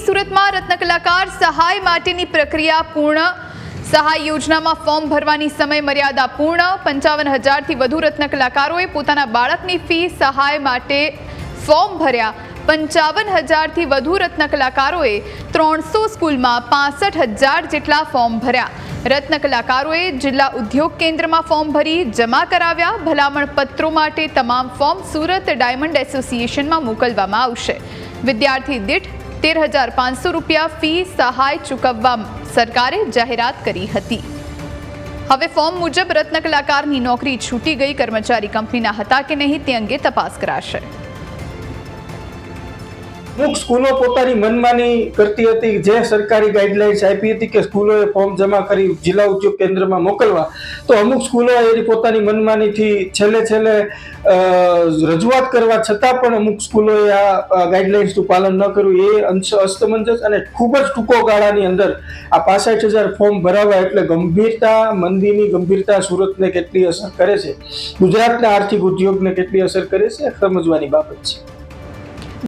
સુરતમાં રત્ન કલાકાર સહાય માટેની પ્રક્રિયા પૂર્ણ। સહાય યોજનામાં ફોર્મ ભરવાની સમય મર્યાદા પૂર્ણ। 55,000થી વધુ રત્ન કલાકારોએ પોતાના બાળકની ફી સહાય માટે ફોર્મ ભર્યા। 55,000થી વધુ રત્ન કલાકારોએ 300 સ્કૂલમાં 65,000 જેટલા ફોર્મ ભર્યા। રત્ન કલાકારોએ જિલ્લા ઉદ્યોગ કેન્દ્રમાં ફોર્મ ભરી જમા કરાવ્યા। ભલામણ પત્રો માટે તમામ ફોર્મ સુરત ડાયમંડ એસોસિએશનમાં મોકલવામાં આવશે। વિદ્યાર્થી દીઠ 13,500 રૂપિયા ફી સહાય ચૂકવવા સરકારે જાહેરાત કરી હતી। હવે ફોર્મ મુજબ રત્ન કલાકારની નોકરી છૂટી ગઈ, કર્મચારી કંપનીના હતા કે નહીં તે અંગે તપાસ કરાશે। અમુક સ્કૂલો પોતાની મનમાની કરતી હતી, જે સરકારી ગાઈડલાઇન્સ આપી હતી કે સ્કૂલોએ ફોર્મ જમા કરી જિલ્લા ઉદ્યોગ કેન્દ્રમાં મોકલવા, તો અમુક સ્કૂલો એની પોતાની મનમાનીથી છેલ્લે રજૂઆત કરવા છતાં પણ અમુક સ્કૂલોએ આ ગાઈડલાઇન્સનું પાલન ન કર્યું। એ અસ્તમંજસ અને ખૂબ જ ટૂંકો ગાળાની અંદર આ 65,000 ફોર્મ ભરાવા એટલે ગંભીરતા, મંદીની ગંભીરતા સુરતને કેટલી અસર કરે છે, ગુજરાતના આર્થિક ઉદ્યોગને કેટલી અસર કરે છે, સમજવાની બાબત છે।